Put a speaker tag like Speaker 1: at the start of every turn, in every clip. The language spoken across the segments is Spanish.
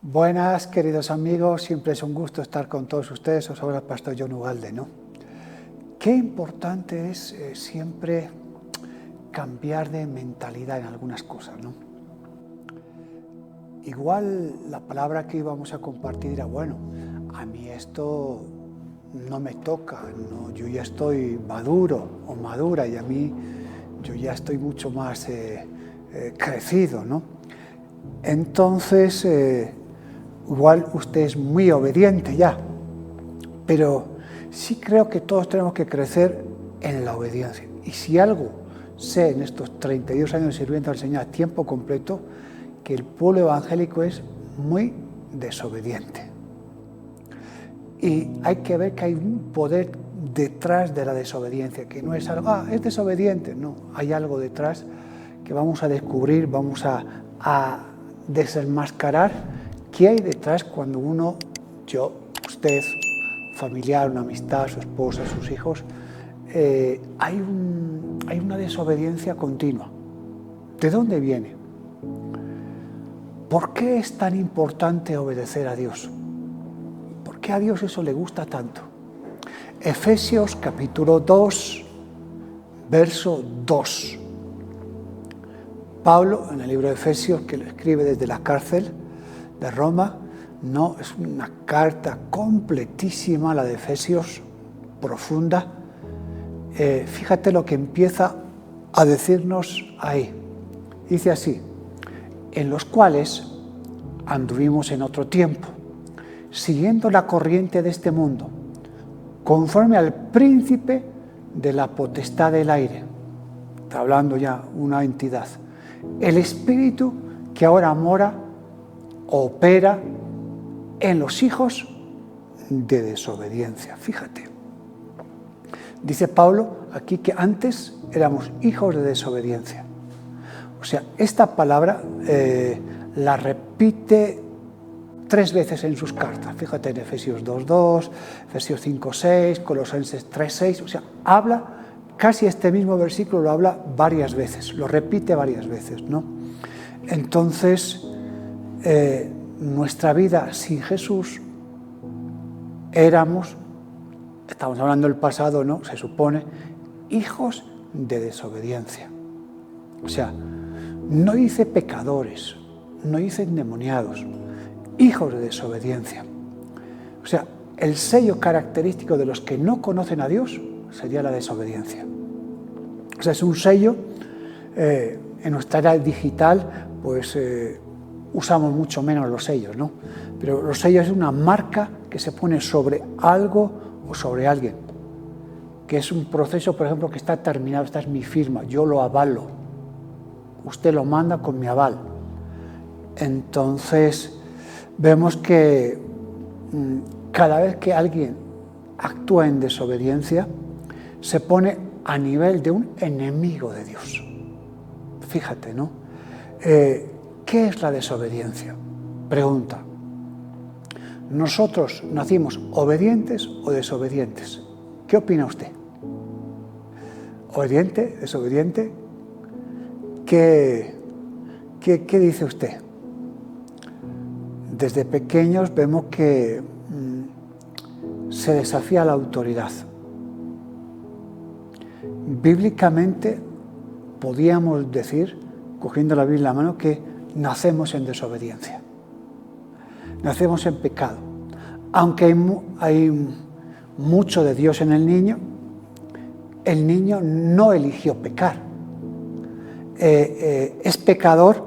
Speaker 1: Buenas, queridos amigos, siempre es un gusto estar con todos ustedes. Os habla el pastor John Ugalde, ¿no? Qué importante es siempre cambiar de mentalidad en algunas cosas, ¿no? Igual la palabra que íbamos a compartir era, bueno, a mí esto no me toca, ¿no? Yo ya estoy maduro o madura y a mí yo ya estoy mucho más crecido, ¿no? Entonces, igual usted es muy obediente ya, pero sí creo que todos tenemos que crecer en la obediencia. Y si algo sé en estos 32 años sirviendo al Señor a tiempo completo, que el pueblo evangélico es muy desobediente. Y hay que ver que hay un poder detrás de la desobediencia, que no es algo, es desobediente, no, hay algo detrás que vamos a descubrir, vamos a desenmascarar qué hay detrás cuando uno, yo, usted, familiar, una amistad, su esposa, sus hijos, hay una desobediencia continua. ¿De dónde viene? ¿Por qué es tan importante obedecer a Dios? ¿Por qué a Dios eso le gusta tanto? Efesios capítulo 2, verso 2. Pablo, en el libro de Efesios, que lo escribe desde la cárcel de Roma, no, es una carta completísima, la de Efesios, profunda. Fíjate lo que empieza a decirnos ahí. Dice así: en los cuales anduvimos en otro tiempo, siguiendo la corriente de este mundo, conforme al príncipe de la potestad del aire. Está hablando ya una entidad. El espíritu que ahora mora, opera en los hijos de desobediencia. Fíjate. Dice Pablo aquí que antes éramos hijos de desobediencia. O sea, esta palabra la repite 3 veces en sus cartas. Fíjate en Efesios 2:2, Efesios 5:6, Colosenses 3:6. O sea, habla casi este mismo versículo, lo habla varias veces, lo repite varias veces, ¿no? Entonces, nuestra vida sin Jesús estamos hablando del pasado, ¿no? Se supone, hijos de desobediencia. O sea, no dice pecadores, no dice endemoniados, hijos de desobediencia. O sea, el sello característico de los que no conocen a Dios sería la desobediencia. O sea, es un sello, en nuestra era digital, pues usamos mucho menos los sellos, ¿no? Pero los sellos es una marca que se pone sobre algo o sobre alguien, que es un proceso, por ejemplo, que está terminado, esta es mi firma, yo lo avalo, usted lo manda con mi aval. Entonces, vemos que cada vez que alguien actúa en desobediencia, se pone a nivel de un enemigo de Dios. Fíjate, ¿no? ¿Qué es la desobediencia? Pregunta. ¿Nosotros nacimos obedientes o desobedientes? ¿Qué opina usted? ¿Obediente? ¿Desobediente? ¿Qué dice usted? Desde pequeños vemos que se desafía la autoridad. Bíblicamente podíamos decir, cogiendo la Biblia en la mano, que nacemos en desobediencia. Nacemos en pecado. Aunque hay mucho de Dios en el niño no eligió pecar. Es pecador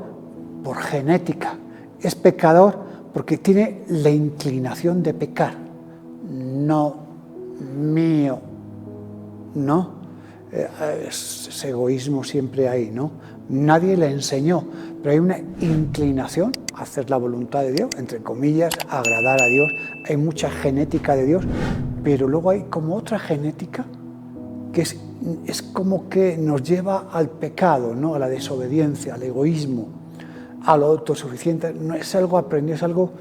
Speaker 1: por genética, es pecador porque tiene la inclinación de pecar. No mío, ¿no? Es egoísmo siempre ahí, ¿no? Nadie le enseñó, pero hay una inclinación a hacer la voluntad de Dios, entre comillas, agradar a Dios. Hay mucha genética de Dios, pero luego hay como otra genética que es como que nos lleva al pecado, ¿no? A la desobediencia, al egoísmo, a lo autosuficiente. No es algo aprendido, es algo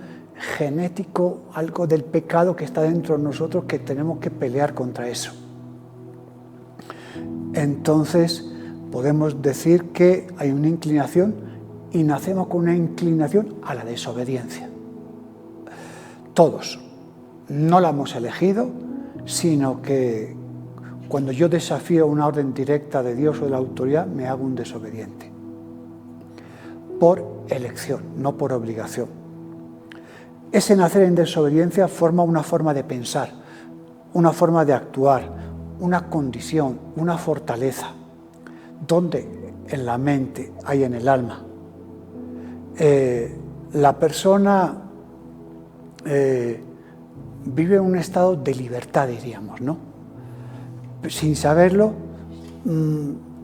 Speaker 1: genético, algo del pecado que está dentro de nosotros, que tenemos que pelear contra eso. Entonces, podemos decir que hay una inclinación y nacemos con una inclinación a la desobediencia. todos. No la hemos elegido, sino que cuando yo desafío una orden directa de Dios o de la autoridad, me hago un desobediente. Por elección, no por obligación. Ese nacer en desobediencia forma una forma de pensar, una forma de actuar, una condición, una fortaleza. ¿Dónde? En la mente, hay en el alma. La persona vive en un estado de libertad, diríamos, ¿no? Sin saberlo,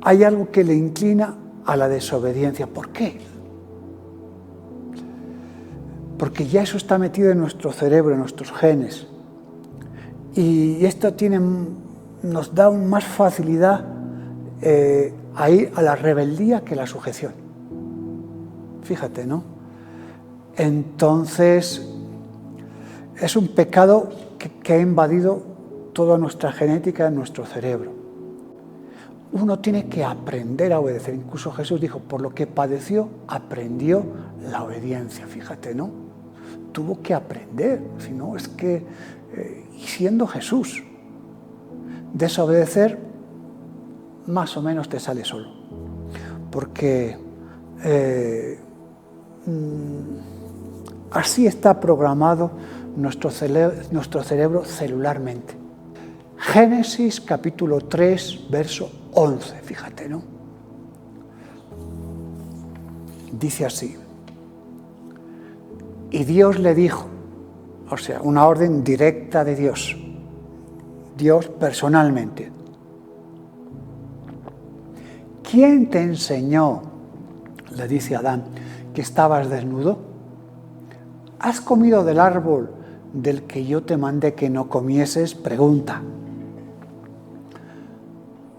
Speaker 1: hay algo que le inclina a la desobediencia. ¿Por qué? Porque ya eso está metido en nuestro cerebro, en nuestros genes. Y esto nos da más facilidad a ir a la rebeldía que la sujeción. Fíjate, ¿no? Entonces, es un pecado que ha invadido toda nuestra genética en nuestro cerebro. Uno tiene que aprender a obedecer. Incluso Jesús dijo, por lo que padeció, aprendió la obediencia. Fíjate, ¿no? Tuvo que aprender. Si no, es que, siendo Jesús, desobedecer más o menos te sale solo. Porque así está programado nuestro cerebro celularmente. Génesis capítulo 3, verso 11, fíjate, ¿no? Dice así, y Dios le dijo, o sea, una orden directa de Dios, Dios personalmente, ¿quién te enseñó, le dice Adán, que estabas desnudo? ¿Has comido del árbol del que yo te mandé que no comieses? Pregunta.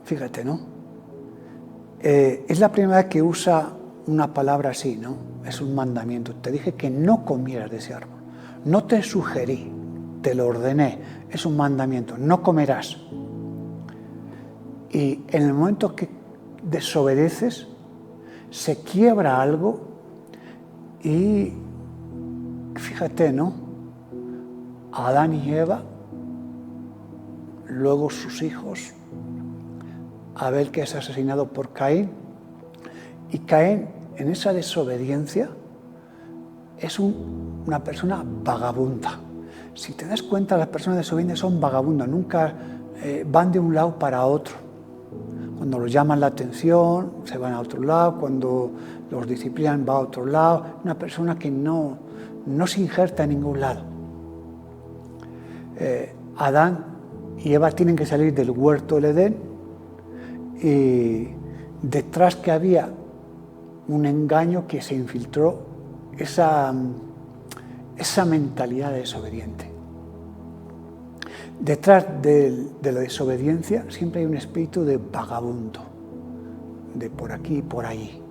Speaker 1: Fíjate, ¿no? Es la primera vez que usa una palabra así, ¿no? Es un mandamiento. Te dije que no comieras de ese árbol. No te sugerí, te lo ordené. Es un mandamiento, no comerás. Y en el momento que desobedeces, se quiebra algo y fíjate, ¿no? Adán y Eva, luego sus hijos, Abel, que es asesinado por Caín, y Caín en esa desobediencia es una persona vagabunda. Si te das cuenta, las personas desobedientes son vagabundas, nunca van de un lado para otro. Cuando los llaman la atención, se van a otro lado, cuando los disciplinan, va a otro lado. Una persona que no se injerta en ningún lado. Adán y Eva tienen que salir del huerto del Edén y detrás que había un engaño que se infiltró esa mentalidad desobediente. Detrás de la desobediencia siempre hay un espíritu de vagabundo, de por aquí y por allí.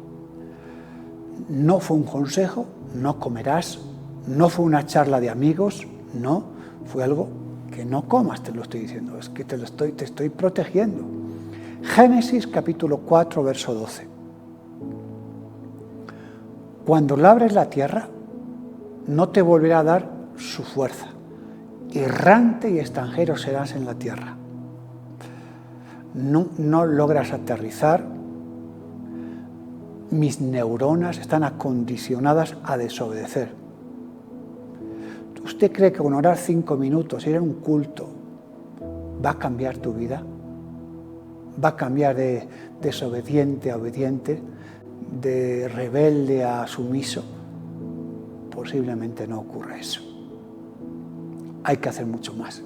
Speaker 1: No fue un consejo, no comerás, no fue una charla de amigos, no, fue algo que no comas, te lo estoy diciendo, es que te estoy protegiendo. Génesis capítulo 4, verso 12. Cuando labres la tierra, no te volverá a dar su fuerza. Errante y extranjero serás en la tierra. No logras aterrizar. Mis neuronas están acondicionadas a desobedecer. ¿Usted cree que con orar 5 minutos, ir a un culto, va a cambiar tu vida? ¿Va a cambiar de desobediente a obediente, de rebelde a sumiso? Posiblemente no ocurra eso. Hay que hacer mucho más.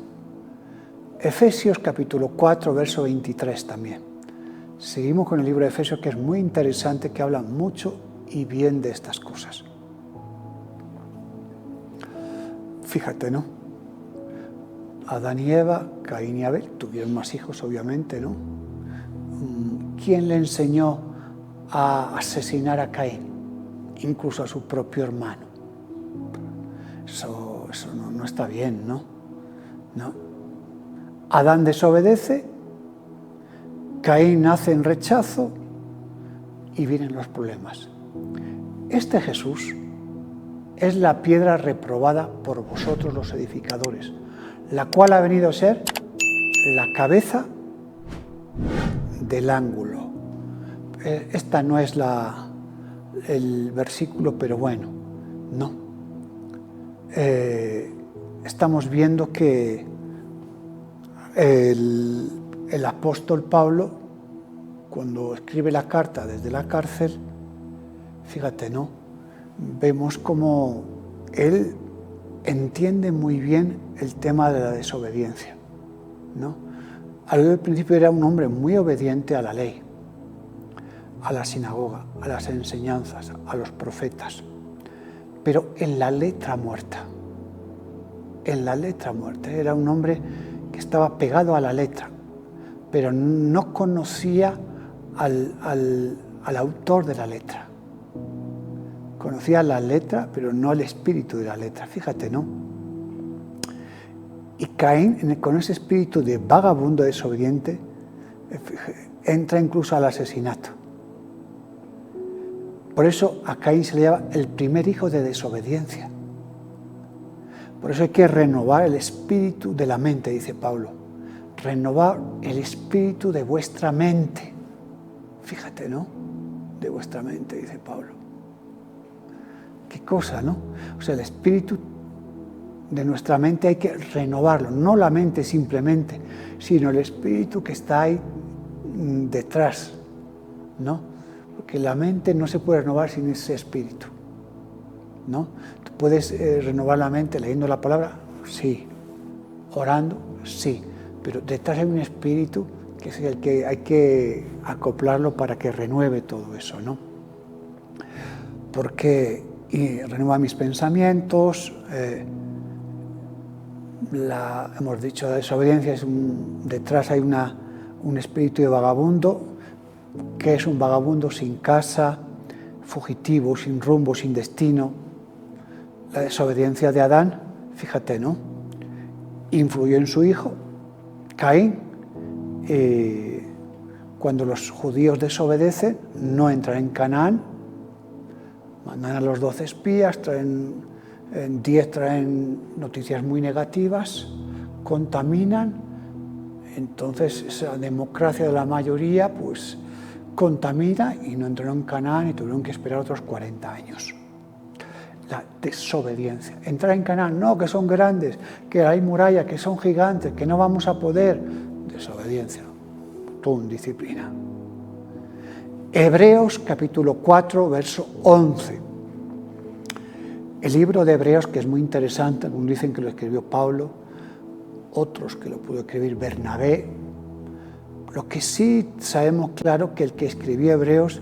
Speaker 1: Efesios capítulo 4, verso 23 también. Seguimos con el libro de Efesios, que es muy interesante, que habla mucho y bien de estas cosas. Fíjate, ¿no? Adán y Eva, Caín y Abel, tuvieron más hijos, obviamente, ¿no? ¿Quién le enseñó a asesinar a Caín? Incluso a su propio hermano. Eso no está bien, ¿no? Adán desobedece, Caín nace en rechazo y vienen los problemas. Este Jesús es la piedra reprobada por vosotros los edificadores, la cual ha venido a ser la cabeza del ángulo. Esta no es el versículo, pero bueno, no. Estamos viendo que el apóstol Pablo, cuando escribe la carta desde la cárcel, fíjate, ¿no? Vemos como él entiende muy bien el tema de la desobediencia, ¿no? Al principio era un hombre muy obediente a la ley, a la sinagoga, a las enseñanzas, a los profetas, pero en la letra muerta. Era un hombre que estaba pegado a la letra, pero no conocía al autor de la letra. Conocía la letra, pero no el espíritu de la letra, fíjate, ¿no? Y Caín, con ese espíritu de vagabundo desobediente, entra incluso al asesinato. Por eso a Caín se le llama el primer hijo de desobediencia. Por eso hay que renovar el espíritu de la mente, dice Pablo. Renovar el espíritu de vuestra mente. Fíjate, ¿no? De vuestra mente, dice Pablo. Qué cosa, ¿no? O sea, el espíritu de nuestra mente hay que renovarlo. No la mente simplemente, sino el espíritu que está ahí detrás, ¿no? Porque la mente no se puede renovar sin ese espíritu, ¿no? Tú puedes renovar la mente leyendo la palabra, sí. Orando, sí. Pero detrás hay un espíritu que es el que hay que acoplarlo para que renueve todo eso, ¿no? Porque renueva mis pensamientos. Hemos dicho, la desobediencia detrás hay un espíritu de vagabundo, que es un vagabundo sin casa, fugitivo, sin rumbo, sin destino. La desobediencia de Adán, fíjate, ¿no? Influyó en su hijo, Caín. Cuando los judíos desobedecen, no entran en Canaán, mandan a los 12 espías, 10 traen noticias muy negativas, contaminan. Entonces esa democracia de la mayoría pues contamina y no entraron en Canaán y tuvieron que esperar otros 40 años. La desobediencia. Entrar en Canaán, no, que son grandes, que hay muralla, que son gigantes, que no vamos a poder. Desobediencia. Pum, disciplina. Hebreos capítulo 4, verso 11. El libro de Hebreos, que es muy interesante, algunos dicen que lo escribió Pablo, otros que lo pudo escribir Bernabé. Lo que sí sabemos claro que el que escribió Hebreos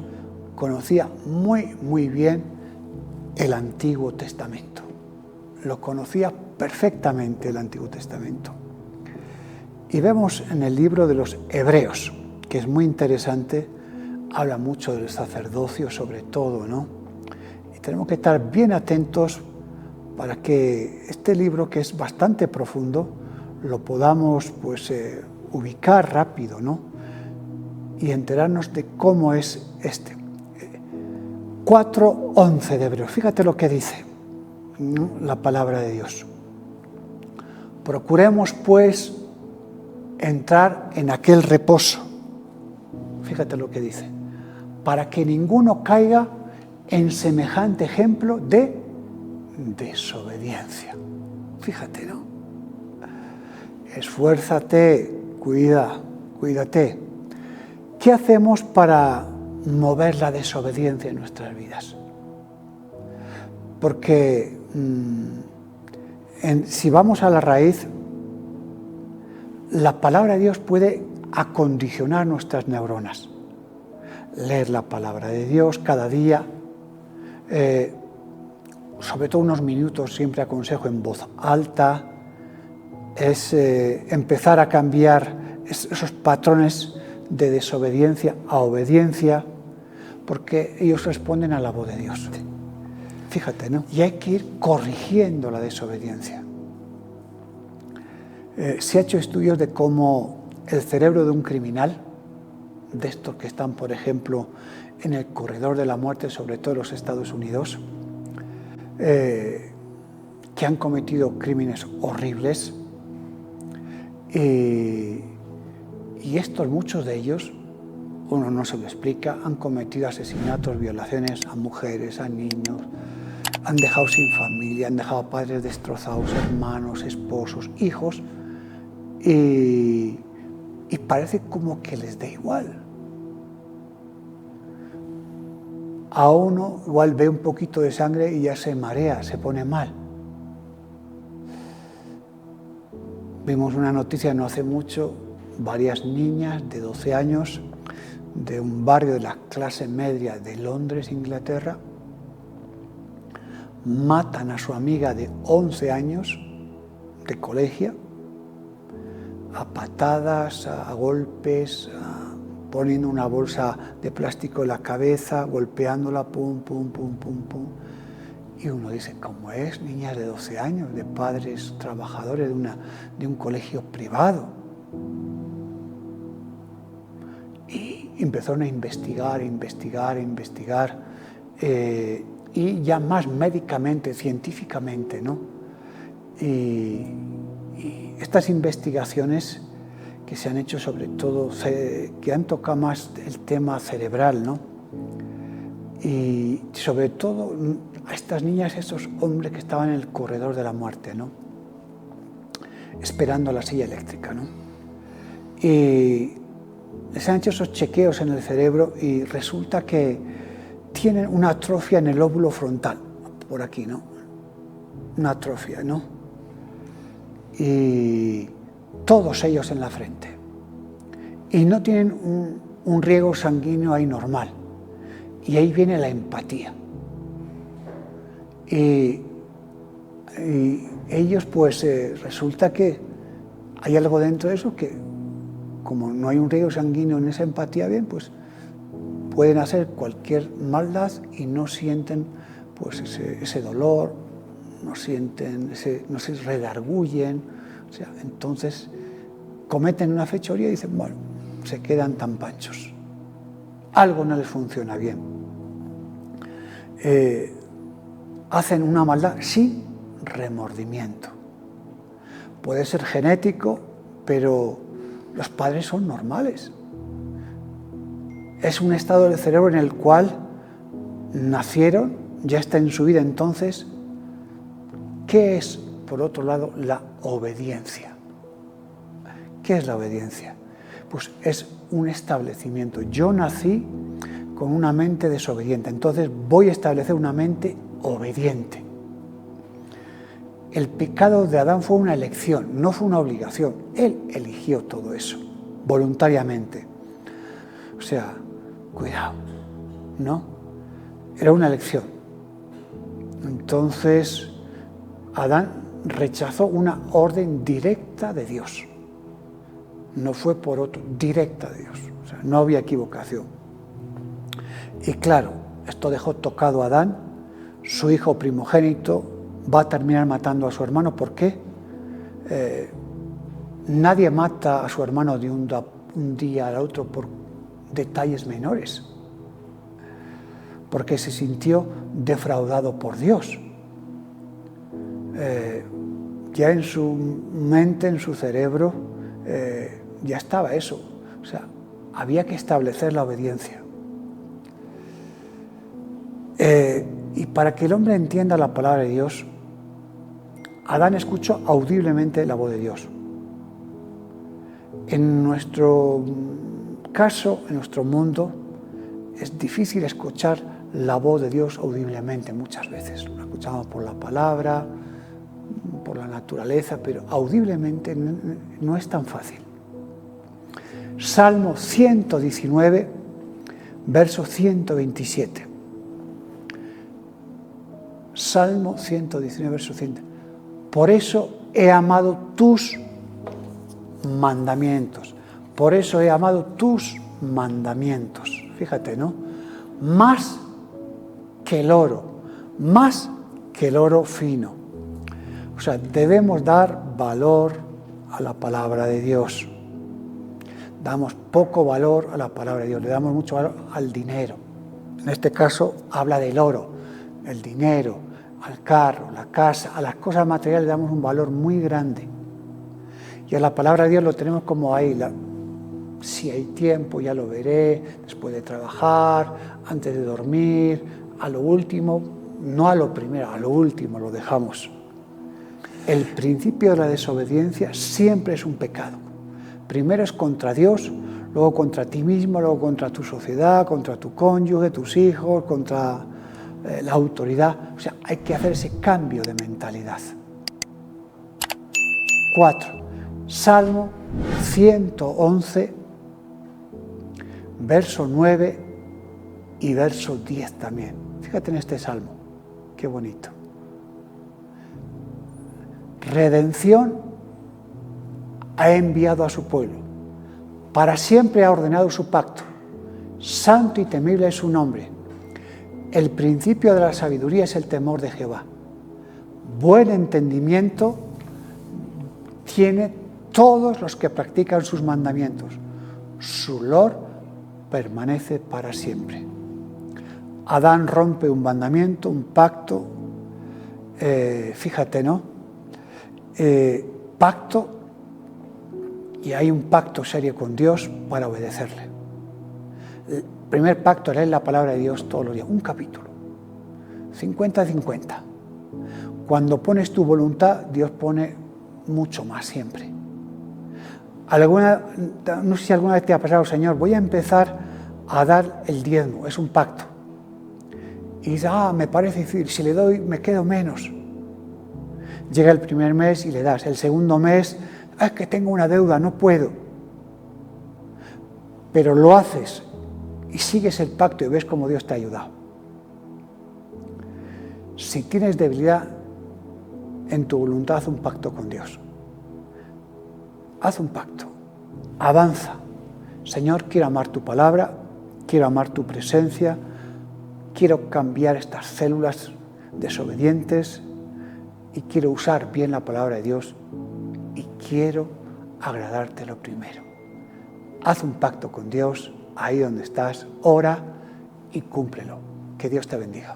Speaker 1: conocía muy, muy bien el Antiguo Testamento. Lo conocía perfectamente el Antiguo Testamento. Y vemos en el libro de los Hebreos, que es muy interesante, habla mucho del sacerdocio sobre todo, ¿no? Y tenemos que estar bien atentos para que este libro, que es bastante profundo, lo podamos ubicar rápido, ¿no? Y enterarnos de cómo es este. 4:11 de Hebreos. Fíjate lo que dice, ¿no? La palabra de Dios. Procuremos, pues, entrar en aquel reposo. Fíjate lo que dice. Para que ninguno caiga en semejante ejemplo de desobediencia. Fíjate, ¿no? Esfuérzate, cuídate. ¿Qué hacemos para mover la desobediencia en nuestras vidas? Porque si vamos a la raíz, la palabra de Dios puede acondicionar nuestras neuronas. Leer la palabra de Dios cada día, sobre todo unos minutos, siempre aconsejo en voz alta, es empezar a cambiar esos patrones de desobediencia a obediencia, porque ellos responden a la voz de Dios. Fíjate, ¿no? Y hay que ir corrigiendo la desobediencia. Se ha hecho estudios de cómo el cerebro de un criminal, de estos que están, por ejemplo, en el corredor de la muerte, sobre todo en los Estados Unidos, que han cometido crímenes horribles, y estos, muchos de ellos, uno no se lo explica, han cometido asesinatos, violaciones a mujeres, a niños, han dejado sin familia, han dejado padres destrozados, hermanos, esposos, hijos, y parece como que les da igual. A uno igual ve un poquito de sangre y ya se marea, se pone mal. Vimos una noticia no hace mucho, varias niñas de 12 años de un barrio de la clase media de Londres, Inglaterra, matan a su amiga de 11 años de colegio a patadas, a golpes, poniendo una bolsa de plástico en la cabeza, golpeándola, pum, pum, pum, pum, pum. Y uno dice, ¿cómo es? Niñas de 12 años, de padres trabajadores de un colegio privado. Y empezaron a investigar, y ya más médicamente, científicamente, ¿no? Y estas investigaciones que se han hecho, sobre todo, que han tocado más el tema cerebral, ¿no? Y sobre todo a estas niñas, estos hombres que estaban en el corredor de la muerte, ¿no? Esperando la silla eléctrica, ¿no? Y les han hecho esos chequeos en el cerebro y resulta que tienen una atrofia en el lóbulo frontal, por aquí, ¿no? Una atrofia, ¿no? Y todos ellos en la frente. Y no tienen un riego sanguíneo ahí normal. Y ahí viene la empatía. Y ellos, pues, resulta que hay algo dentro de eso que, como no hay un riego sanguíneo en esa empatía bien, pues pueden hacer cualquier maldad y no sienten, pues, ese dolor, no sienten, no se redargullen. O sea, entonces cometen una fechoría y dicen, bueno, se quedan tan panchos. Algo no les funciona bien. Hacen una maldad sin remordimiento. Puede ser genético, pero los padres son normales. Es un estado del cerebro en el cual nacieron, ya está en su vida. Entonces, ¿qué es, por otro lado, la obediencia? ¿Qué es la obediencia? Pues es un establecimiento. Yo nací con una mente desobediente, entonces voy a establecer una mente obediente. El pecado de Adán fue una elección, no fue una obligación. Él eligió todo eso, voluntariamente. O sea, cuidado, ¿no? Era una elección. Entonces, Adán rechazó una orden directa de Dios. No fue por otro, directa de Dios. O sea, no había equivocación. Y claro, esto dejó tocado a Adán. Su hijo primogénito va a terminar matando a su hermano. ¿Por qué? Nadie mata a su hermano de un día al otro por detalles menores, porque se sintió defraudado por Dios. Ya en su mente, en su cerebro, ya estaba eso. O sea, había que establecer la obediencia. Y para que el hombre entienda la palabra de Dios, Adán escuchó audiblemente la voz de Dios. En nuestro caso, en nuestro mundo, es difícil escuchar la voz de Dios audiblemente muchas veces. Lo escuchamos por la palabra, por la naturaleza, pero audiblemente no es tan fácil. Salmo 119, verso 127. Salmo 119, verso 100. Por eso he amado tus mandamientos. Por eso he amado tus mandamientos. Fíjate, ¿no? Más que el oro, más que el oro fino. O sea, debemos dar valor a la palabra de Dios. Damos poco valor a la palabra de Dios, le damos mucho valor al dinero. En este caso habla del oro, el dinero, al carro, la casa, a las cosas materiales le damos un valor muy grande. Y a la palabra de Dios lo tenemos como ahí. Si hay tiempo, ya lo veré, después de trabajar, antes de dormir, a lo último, no a lo primero, a lo último lo dejamos. El principio de la desobediencia siempre es un pecado. Primero es contra Dios, luego contra ti mismo, luego contra tu sociedad, contra tu cónyuge, tus hijos, contra la autoridad. O sea, hay que hacer ese cambio de mentalidad. 4. Salmo 111, verso 9 y verso 10 también. Fíjate en este salmo, qué bonito. Redención ha enviado a su pueblo, para siempre ha ordenado su pacto, santo y temible es su nombre. El principio de la sabiduría es el temor de Jehová. Buen entendimiento tiene todos los que practican sus mandamientos. Su olor permanece para siempre. Adán rompe un mandamiento, un pacto, fíjate, ¿no? Pacto, y hay un pacto serio con Dios para obedecerle. El primer pacto es leer la palabra de Dios todos los días, un capítulo, 50-50. Cuando pones tu voluntad, Dios pone mucho más siempre. No sé si alguna vez te ha pasado, Señor, voy a empezar a dar el diezmo, es un pacto. Y dices, me parece difícil, si le doy me quedo menos. Llega el primer mes y le das, el segundo mes, es que tengo una deuda, no puedo. Pero lo haces y sigues el pacto y ves cómo Dios te ha ayudado. Si tienes debilidad en tu voluntad, haz un pacto con Dios. Haz un pacto, avanza. Señor, quiero amar tu palabra, quiero amar tu presencia, quiero cambiar estas células desobedientes y quiero usar bien la palabra de Dios y quiero agradarte lo primero. Haz un pacto con Dios ahí donde estás, ora y cúmplelo. Que Dios te bendiga.